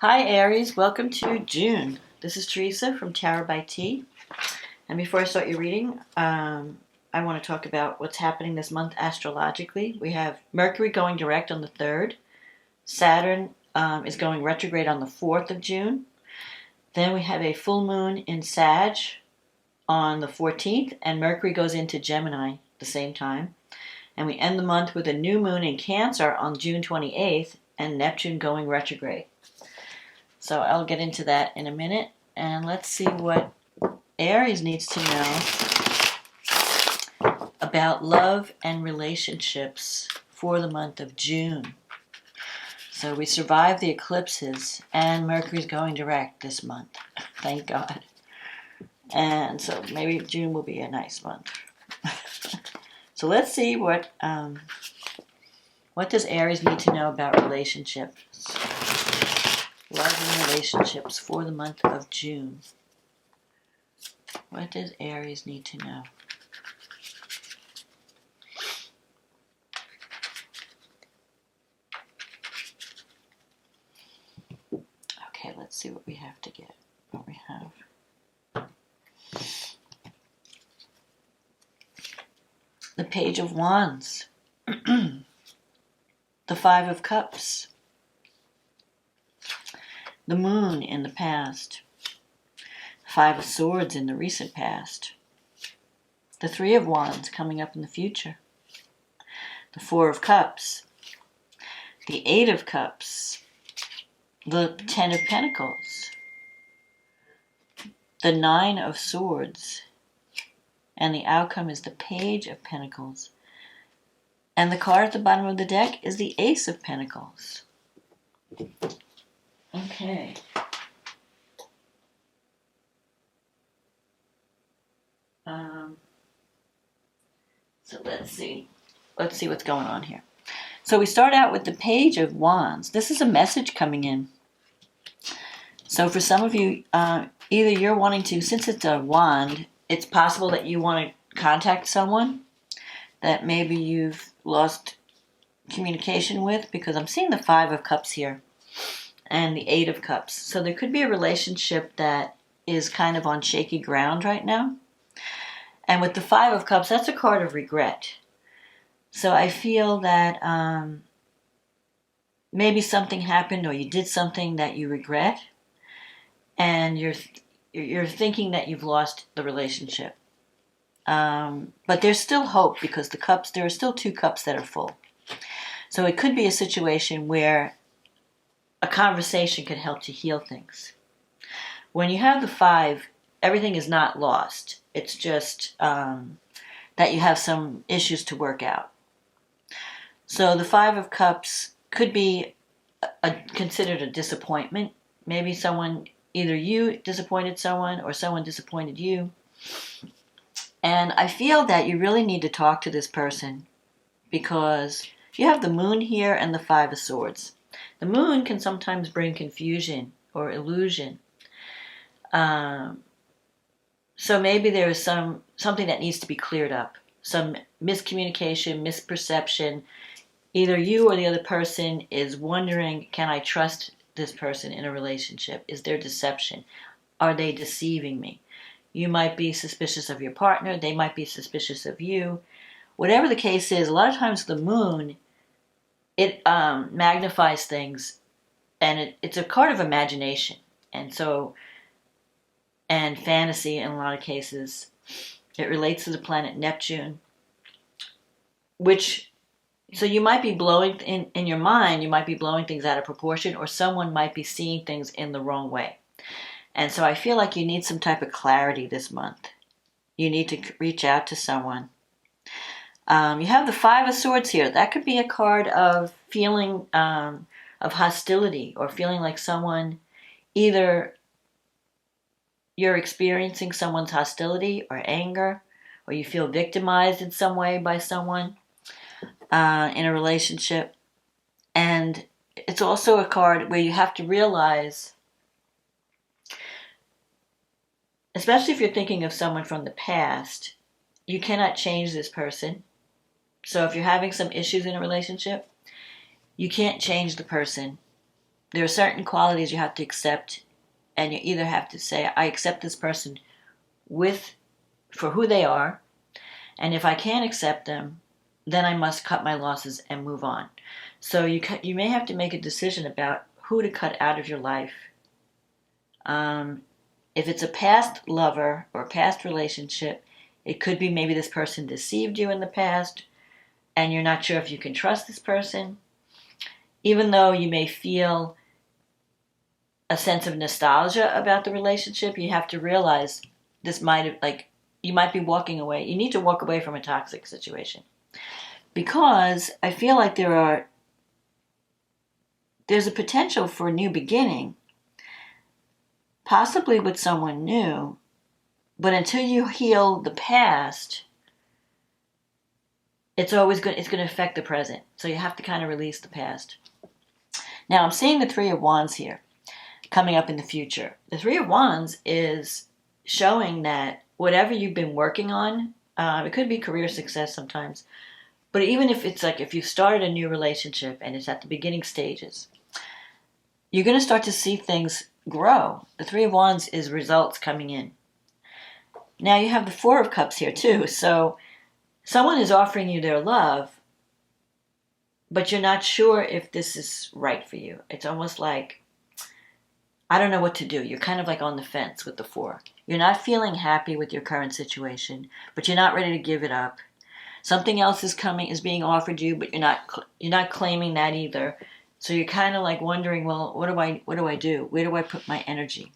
Hi Aries, welcome to June. This is Teresa from Tarot by T. And before I start your reading, I want to talk about what's happening this month astrologically. We have Mercury going direct on the 3rd. Saturn is going retrograde on the 4th of June. Then we have a full moon in Sag on the 14th, and Mercury goes into Gemini at the same time. And we end the month with a new moon in Cancer on June 28th and Neptune going retrograde. So I'll get into that in a minute, and let's see what Aries needs to know about love and relationships for the month of June. So we survived the eclipses, and Mercury's going direct this month. Thank God. And so maybe June will be a nice month. So let's see what does Aries need to know about relationships. Love and relationships for the month of June. What does Aries need to know? Okay, let's see what we have to get. What we have. The Page of Wands. The 5 of Cups. The Moon in the past. 5 of Swords in the recent past. The 3 of Wands coming up in the future. The 4 of Cups. The 8 of Cups. The 10 of Pentacles. The 9 of Swords. And the outcome is the Page of Pentacles. And the card at the bottom of the deck is the Ace of Pentacles. Okay. So let's see. Let's see what's going on here. So we start out with the Page of Wands. This is a message coming in. So for some of you, either you're wanting to, since it's a wand, it's possible that you want to contact someone that maybe you've lost communication with, because I'm seeing the 5 of Cups here and the 8 of Cups. So there could be a relationship that is kind of on shaky ground right now. And with the 5 of Cups, that's a card of regret. So I feel that maybe something happened or you did something that you regret, and you're thinking that you've lost the relationship. But there's still hope, because there are still 2 cups that are full. So it could be a situation where a conversation could help to heal things. When you have the 5, everything is not lost. It's just that you have some issues to work out. So the 5 of Cups could be considered a disappointment. Maybe either you disappointed someone or someone disappointed you. And I feel that you really need to talk to this person, because you have the Moon here and the 5 of Swords. The Moon can sometimes bring confusion or illusion. So maybe there is something that needs to be cleared up. Some miscommunication, misperception. Either you or the other person is wondering, can I trust this person in a relationship? Is there deception? Are they deceiving me? You might be suspicious of your partner. They might be suspicious of you. Whatever the case is, a lot of times the Moon, it magnifies things, and it's a card of imagination, and fantasy in a lot of cases. It relates to the planet Neptune, so you might be blowing, in your mind, you might be blowing things out of proportion, or someone might be seeing things in the wrong way. And so I feel like you need some type of clarity this month. You need to reach out to someone. You have the 5 of Swords here. That could be a card of feeling of hostility, or feeling like someone, either you're experiencing someone's hostility or anger, or you feel victimized in some way by someone in a relationship. And it's also a card where you have to realize, especially if you're thinking of someone from the past, you cannot change this person. So if you're having some issues in a relationship, you can't change the person. there are certain qualities you have to accept, and you either have to say, I accept this person for who they are, and if I can't accept them, then I must cut my losses and move on. So you may have to make a decision about who to cut out of your life. If it's a past lover or a past relationship, it could be maybe this person deceived you in the past, and you're not sure if you can trust this person. Even though you may feel a sense of nostalgia about the relationship, you have to realize this might have, like, you might be walking away. You need to walk away from a toxic situation. Because I feel like there's a potential for a new beginning, possibly with someone new, but until you heal the past, it's going to affect the present. So you have to kind of release the past. Now I'm seeing the Three of Wands here coming up in the future. The Three of Wands is showing that whatever you've been working on, it could be career success sometimes, but even if it's like if you've started a new relationship and it's at the beginning stages, you're going to start to see things grow. The Three of Wands is results coming in. Now you have the Four of Cups here too. So someone is offering you their love, but you're not sure if this is right for you. It's almost like, I don't know what to do. You're kind of like on the fence with the Four. You're not feeling happy with your current situation, but you're not ready to give it up. Something else is being offered you, but you're not claiming that either. So you're kind of like wondering, well, what do I do? Where do I put my energy?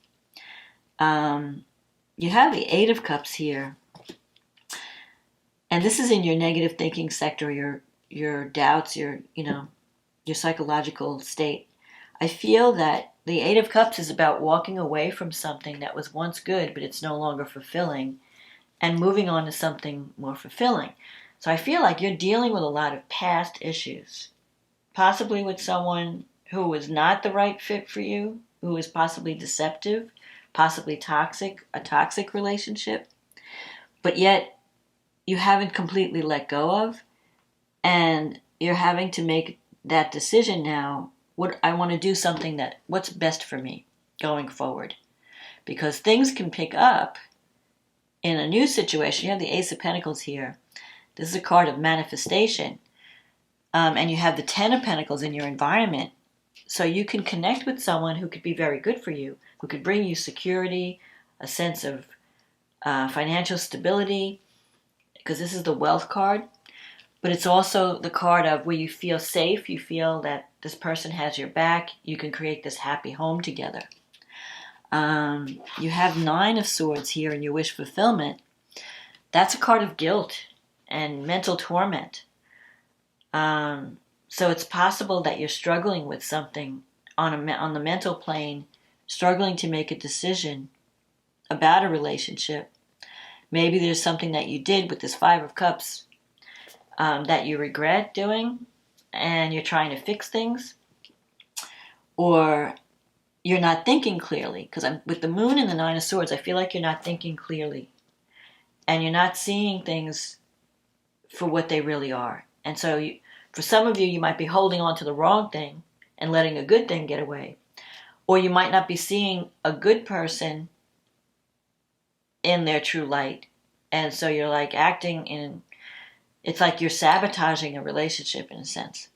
You have the Eight of Cups here, and this is in your negative thinking sector, your doubts, your psychological state. I feel that the Eight of Cups is about walking away from something that was once good, but it's no longer fulfilling, and moving on to something more fulfilling. So I feel like you're dealing with a lot of past issues, possibly with someone who was not the right fit for you, who is possibly deceptive, possibly toxic, a toxic relationship, but yet you haven't completely let go of, and you're having to make that decision now. What I want to do something what's best for me going forward, because things can pick up in a new situation. You have the Ace of Pentacles here. This is a card of manifestation, and you have the Ten of Pentacles in your environment. So you can connect with someone who could be very good for you, who could bring you security, a sense of financial stability, because this is the Wealth card. But it's also the card of where you feel safe, you feel that this person has your back, you can create this happy home together. You have Nine of Swords here in your wish fulfillment. That's a card of guilt and mental torment. So it's possible that you're struggling with something on the mental plane, struggling to make a decision about a relationship. Maybe there's something that you did with this Five of Cups that you regret doing, and you're trying to fix things, or you're not thinking clearly. Because with the Moon and the Nine of Swords, I feel like you're not thinking clearly, and you're not seeing things for what they really are. And so for some of you, you might be holding on to the wrong thing and letting a good thing get away, or you might not be seeing a good person in their true light, and so you're like acting in. It's like you're sabotaging a relationship in a sense.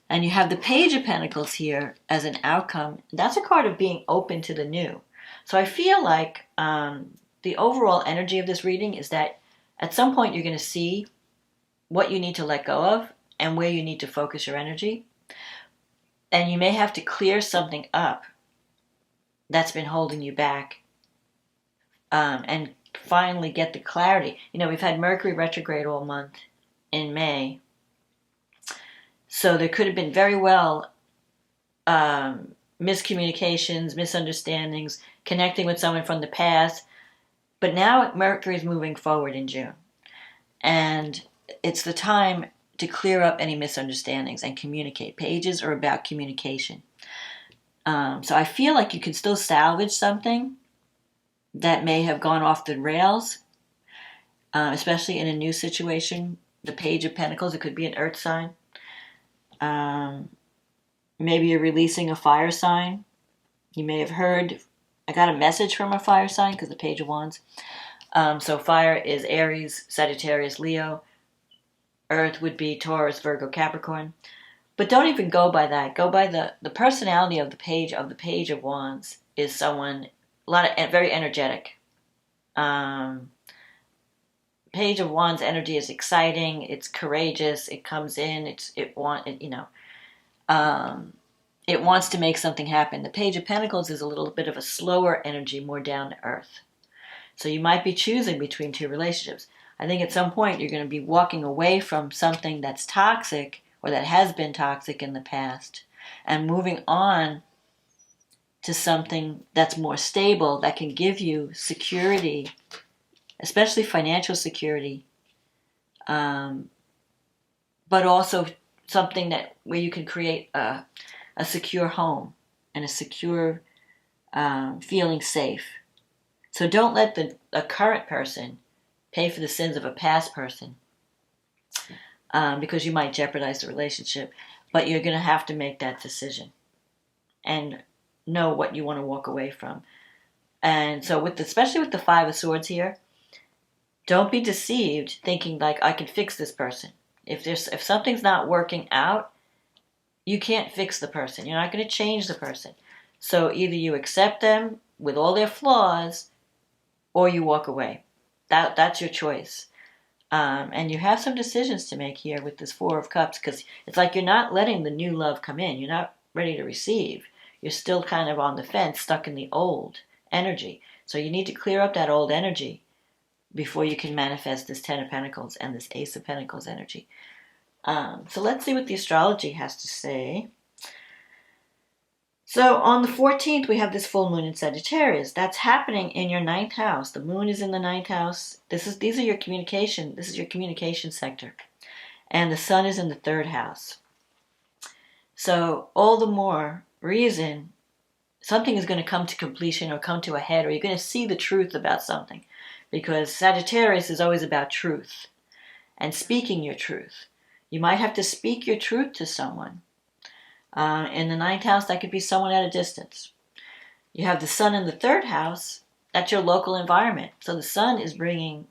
And you have the Page of Pentacles here as an outcome. That's a card of being open to the new. So I feel like the overall energy of this reading is that at some point you're going to see what you need to let go of and where you need to focus your energy. And you may have to clear something up that's been holding you back, and finally get the clarity. We've had Mercury retrograde all month in May. So there could have been very well miscommunications, misunderstandings, connecting with someone from the past. But now Mercury is moving forward in June. And it's the time to clear up any misunderstandings and communicate. Pages are about communication. So I feel like you can still salvage something that may have gone off the rails, especially in a new situation. The Page of Pentacles, it could be an earth sign. Maybe you're releasing a fire sign. You may have heard, I got a message from a fire sign because the Page of Wands. So fire is Aries, Sagittarius, Leo. Earth would be Taurus, Virgo, Capricorn. But don't even go by that. Go by the personality of the Page of Wands is someone very energetic. Page of Wands energy is exciting. It's courageous. It comes in. It wants to make something happen. The Page of Pentacles is a little bit of a slower energy, more down to earth. So you might be choosing between two relationships. I think at some point you're going to be walking away from something that's toxic or that has been toxic in the past and moving on to something that's more stable, that can give you security, especially financial security, but also something where you can create a secure home and a secure feeling safe. So don't let a current person pay for the sins of a past person, because you might jeopardize the relationship. But you're going to have to make that decision and know what you want to walk away from. And so especially with the Five of Swords here, don't be deceived thinking like, I can fix this person. If something's not working out, you can't fix the person. You're not going to change the person. So either you accept them with all their flaws, or you walk away. That's your choice. And you have some decisions to make here with this Four of Cups, because it's like you're not letting the new love come in. You're not ready to receive. You're still kind of on the fence, stuck in the old energy. So you need to clear up that old energy before you can manifest this Ten of Pentacles and this Ace of Pentacles energy. So let's see what the astrology has to say. So on the 14th, we have this full moon in Sagittarius. That's happening in your 9th house. The moon is in the 9th house. These are your communication. This is your communication sector. And the sun is in the 3rd house. So all the more reason something is going to come to completion or come to a head, or you're going to see the truth about something. Because Sagittarius is always about truth and speaking your truth. You might have to speak your truth to someone. In the 9th house, that could be someone at a distance. You have the sun in the 3rd house. That's your local environment. So the sun is bringing,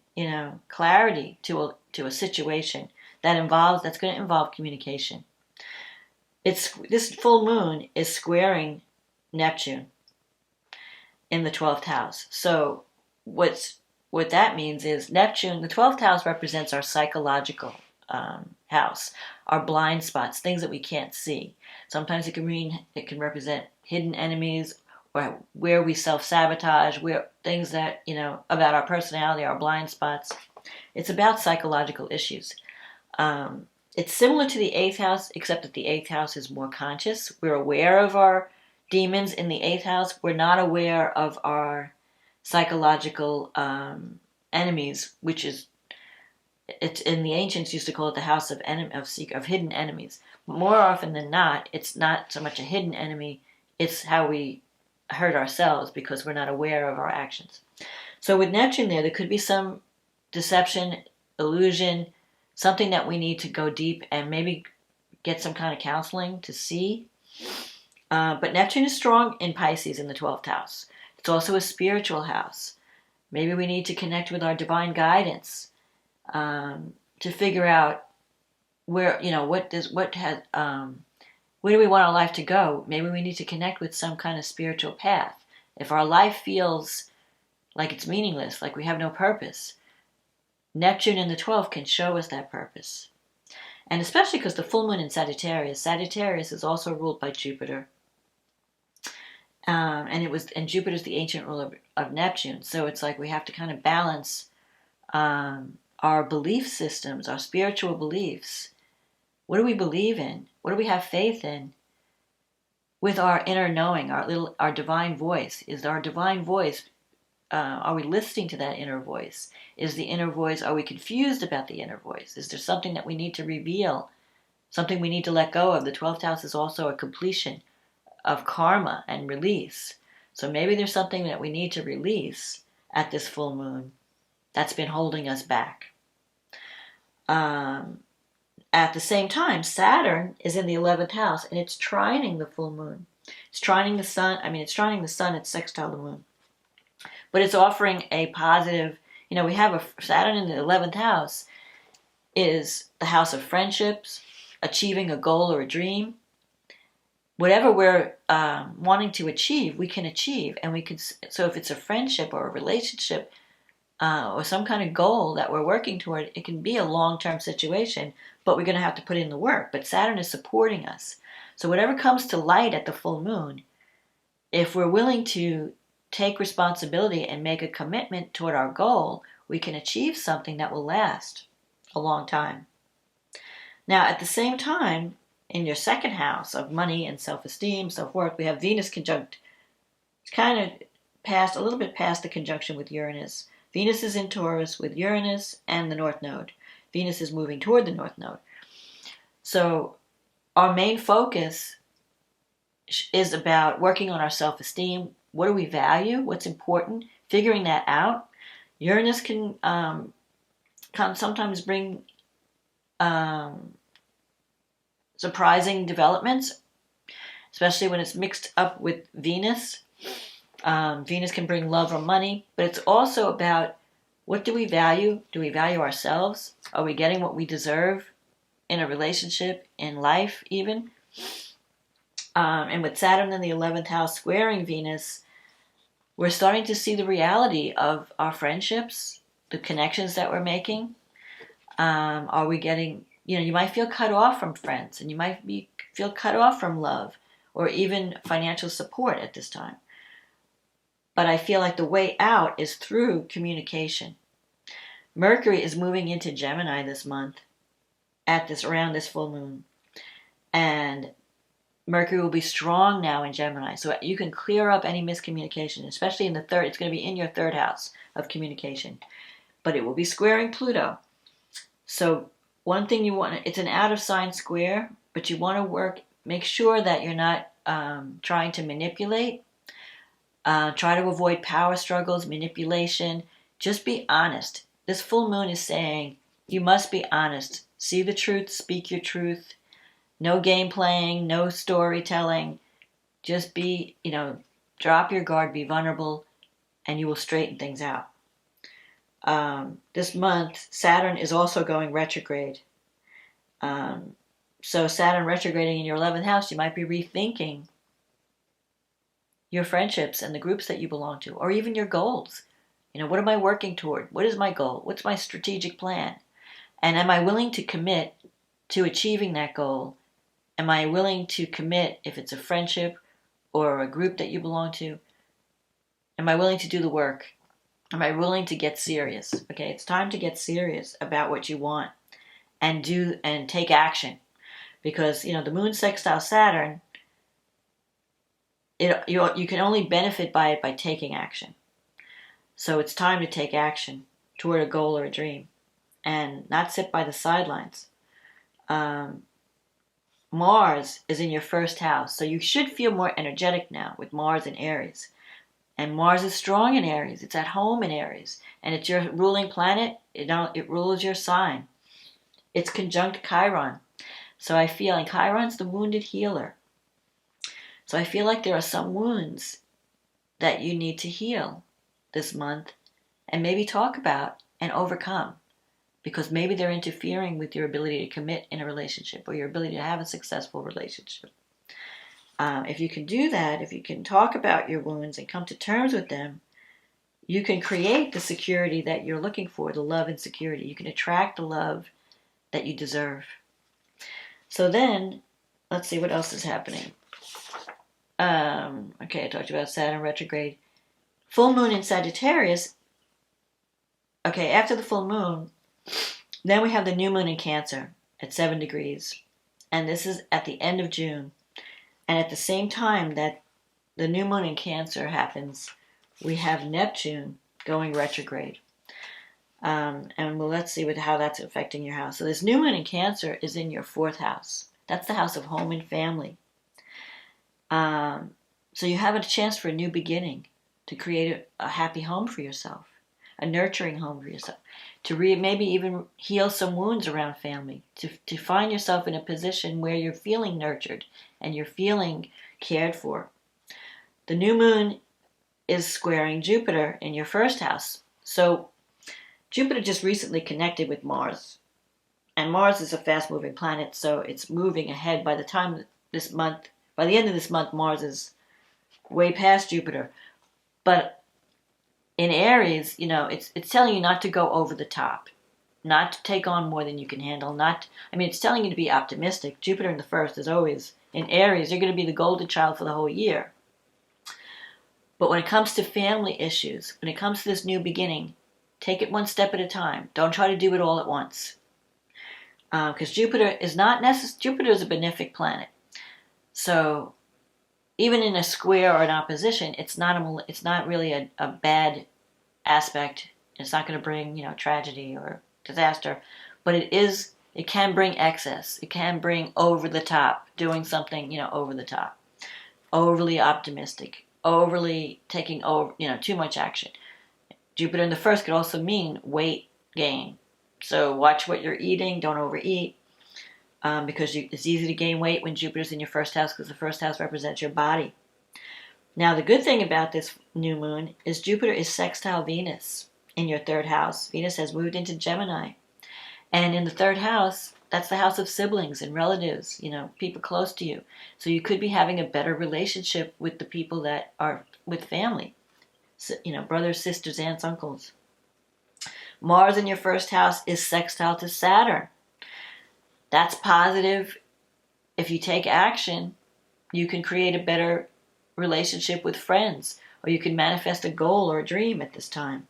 clarity to a situation that's going to involve communication. This full moon is squaring Neptune in the 12th house. So what that means is Neptune, the 12th house, represents our psychological house, our blind spots, things that we can't see. Sometimes it can represent hidden enemies, or where we self-sabotage, where things that, about our personality, our blind spots. It's about psychological issues. It's similar to the 8th house, except that the 8th house is more conscious. We're aware of our demons in the 8th house. We're not aware of our psychological enemies, which is, it's in the ancients used to call it the house of hidden enemies. More often than not, it's not so much a hidden enemy, it's how we hurt ourselves because we're not aware of our actions. So with Neptune there could be some deception, illusion, something that we need to go deep and maybe get some kind of counseling to see. But Neptune is strong in Pisces in the 12th house. It's also a spiritual house. Maybe we need to connect with our divine guidance to figure out where do we want our life to go. Maybe we need to connect with some kind of spiritual path. If our life feels like it's meaningless, like we have no purpose, Neptune in the 12th can show us that purpose. And especially because the full moon in Sagittarius is also ruled by Jupiter. And Jupiter's the ancient ruler of Neptune. So it's like we have to kind of balance our belief systems, our spiritual beliefs. What do we believe in? What do we have faith in? With our inner knowing, our divine voice. Is our divine voice, are we listening to that inner voice? Are we confused about the inner voice? Is there something that we need to reveal? Something we need to let go of? The 12th house is also a completion of karma and release. So maybe there's something that we need to release at this full moon that's been holding us back. at the same time, Saturn is in the 11th house, and it's trining the full moon. It's trining the sun. I mean, it's trining the sun. It's sextile the moon. But it's offering a positive, we have a Saturn in the 11th house is the house of friendships, achieving a goal or a dream. Whatever we're wanting to achieve, we can achieve. And we can, so if it's a friendship or a relationship or some kind of goal that we're working toward, it can be a long-term situation, but we're going to have to put in the work. But Saturn is supporting us. So whatever comes to light at the full moon, if we're willing to take responsibility and make a commitment toward our goal, we can achieve something that will last a long time. Now, at the same time, in your second house of money and self-esteem, self-worth, we have Venus conjunct. It's kind of a little bit past the conjunction with Uranus. Venus is in Taurus with Uranus and the North Node. Venus is moving toward the North Node. So our main focus is about working on our self-esteem. What do we value? What's important? Figuring that out. Uranus can sometimes bring surprising developments, especially when it's mixed up with Venus. Venus can bring love or money, but it's also about what do we value? Do we value ourselves? Are we getting what we deserve in a relationship, in life even? And with Saturn in the 11th house squaring Venus, we're starting to see the reality of our friendships, the connections that we're making. Are we getting, you might feel cut off from friends, and you might feel cut off from love or even financial support at this time. But I feel like the way out is through communication. Mercury is moving into Gemini this month around this full moon. And Mercury will be strong now in Gemini. So you can clear up any miscommunication, especially in the third. It's going to be in your third house of communication. But it will be squaring Pluto. So one thing it's an out of sign square, but you want to make sure that you're not trying to manipulate. Try to avoid power struggles, manipulation. Just be honest. This full moon is saying you must be honest. See the truth, speak your truth. No game playing, no storytelling. Just be, drop your guard, be vulnerable, and you will straighten things out. This month, Saturn is also going retrograde. So Saturn retrograding in your 11th house, you might be rethinking your friendships and the groups that you belong to, or even your goals. What am I working toward? What is my goal? What's my strategic plan? And am I willing to commit to achieving that goal? Am I willing to commit if it's a friendship or a group that you belong to? Am I willing to do the work? Am I willing to get serious? Okay, it's time to get serious about what you want and take action. Because, the moon sextile Saturn, you can only benefit by it by taking action. So it's time to take action toward a goal or a dream and not sit by the sidelines. Mars is in your first house, so you should feel more energetic now with Mars in Aries. And Mars is strong in Aries. It's at home in Aries. And it's your ruling planet. It rules your sign. It's conjunct Chiron. So I feel like Chiron's the wounded healer. So I feel like there are some wounds that you need to heal this month and maybe talk about and overcome. Because maybe they're interfering with your ability to commit in a relationship or your ability to have a successful relationship. If you can do that, if you can talk about your wounds and come to terms with them, you can create the security that you're looking for, the love and security. You can attract the love that you deserve. So then, let's see what else is happening. Okay, I talked about Saturn retrograde. Full moon in Sagittarius. Okay, after the full moon, then we have the new moon in Cancer at 7 degrees. And this is at the end of June. And at the same time that the new moon in Cancer happens, we have Neptune going retrograde. Let's see how that's affecting your house. So this new moon in Cancer is in your 4th house. That's the house of home and family. So you have a chance for a new beginning to create a happy home for yourself. a nurturing home for yourself, to maybe even heal some wounds around family, to find yourself in a position where you're feeling nurtured and you're feeling cared for. The new moon is squaring Jupiter in your first house. So Jupiter just recently connected with Mars. And Mars is a fast-moving planet, so it's moving ahead. By the end of this month, Mars is way past Jupiter. But in Aries, it's telling you not to go over the top, not to take on more than you can handle. It's telling you to be optimistic. Jupiter in the first is always in Aries. You're going to be the golden child for the whole year. But when it comes to family issues, when it comes to this new beginning, take it one step at a time. Don't try to do it all at once. Because Jupiter is Jupiter is a benefic planet. So even in a square or an opposition, it's not really a bad aspect. It's not going to bring, tragedy or disaster. But it can bring excess. It can bring over the top, doing something, over the top. Overly optimistic. Overly taking over, too much action. Jupiter in the first could also mean weight gain. So watch what you're eating. Don't overeat. Because it's easy to gain weight when Jupiter's in your first house, because the first house represents your body. Now, the good thing about this new moon is Jupiter is sextile Venus in your third house. Venus has moved into Gemini. And in the third house, that's the house of siblings and relatives, people close to you. So you could be having a better relationship with the people that are with family. So, brothers, sisters, aunts, uncles. Mars in your first house is sextile to Saturn. That's positive. If you take action, you can create a better relationship with friends, or you can manifest a goal or a dream at this time.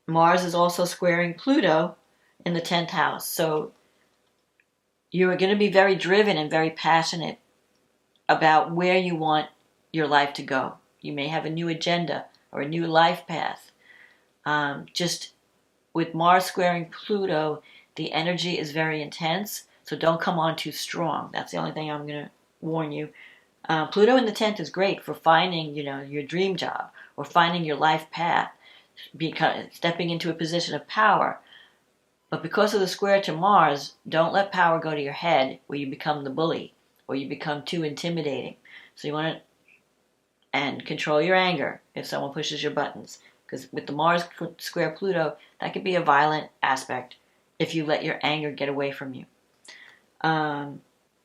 Mars is also squaring Pluto in the 10th house. So you are going to be very driven and very passionate about where you want your life to go. You may have a new agenda or a new life path. Just with Mars squaring Pluto, the energy is very intense, so don't come on too strong. That's the only thing I'm going to warn you. Pluto in the 10th is great for finding, your dream job or finding your life path, stepping into a position of power. But because of the square to Mars, don't let power go to your head where you become the bully or you become too intimidating. So you want to and control your anger if someone pushes your buttons. Because with the Mars square Pluto, that could be a violent aspect if you let your anger get away from you.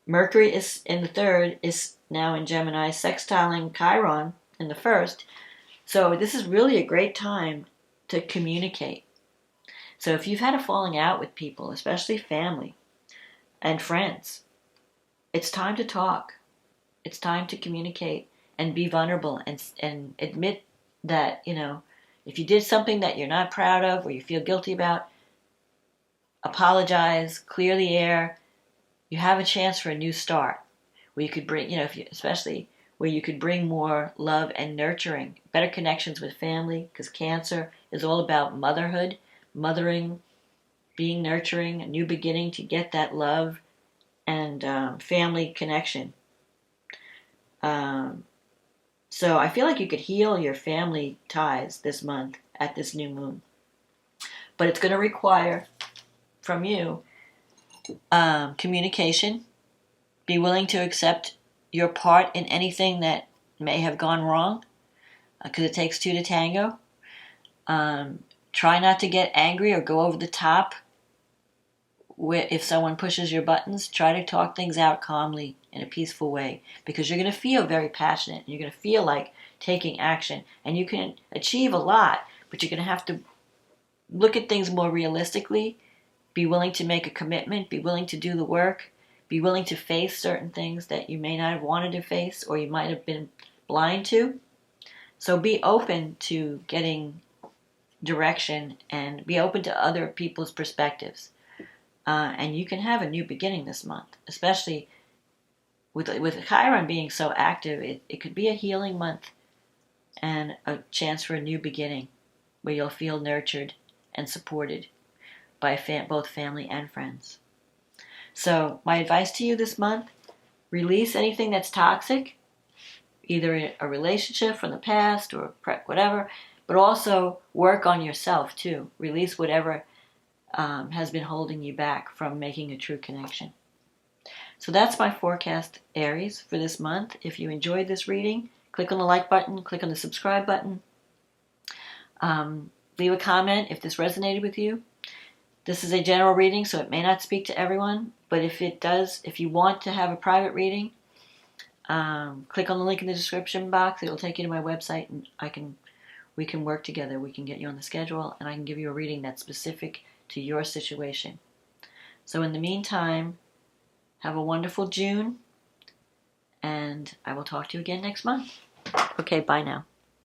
Mercury is in the third, is now in Gemini, sextiling Chiron in the first. So this is really a great time to communicate. So if you've had a falling out with people, especially family and friends, it's time to talk. It's time to communicate and be vulnerable and admit that, if you did something that you're not proud of or you feel guilty about, apologize, clear the air. You have a chance for a new start where you could bring, especially where you could bring more love and nurturing, better connections with family, because Cancer is all about motherhood, mothering, being nurturing, a new beginning to get that love and family connection. So I feel like you could heal your family ties this month at this new moon. But it's going to require from you communication. Be willing to accept your part in anything that may have gone wrong, because it takes two to tango. Try not to get angry or go over the top. If someone pushes your buttons, try to talk things out calmly in a peaceful way, because you're going to feel very passionate. You're going to feel like taking action, and you can achieve a lot, but you're going to have to look at things more realistically, be willing to make a commitment, be willing to do the work, be willing to face certain things that you may not have wanted to face or you might have been blind to. So be open to getting direction and be open to other people's perspectives. And you can have a new beginning this month, especially with Chiron being so active. It could be a healing month and a chance for a new beginning where you'll feel nurtured and supported by both family and friends. So my advice to you this month, release anything that's toxic, either a relationship from the past or whatever. but also work on yourself too. Release whatever has been holding you back from making a true connection. So that's my forecast, Aries, for this month. If you enjoyed this reading, click on the like button, click on the subscribe button. Leave a comment if this resonated with you. This is a general reading, so it may not speak to everyone, but if it does, if you want to have a private reading, click on the link in the description box. It'll take you to my website, and we can work together. We can get you on the schedule, and I can give you a reading that's specific to your situation. So in the meantime, have a wonderful June, and I will talk to you again next month. Okay, bye now.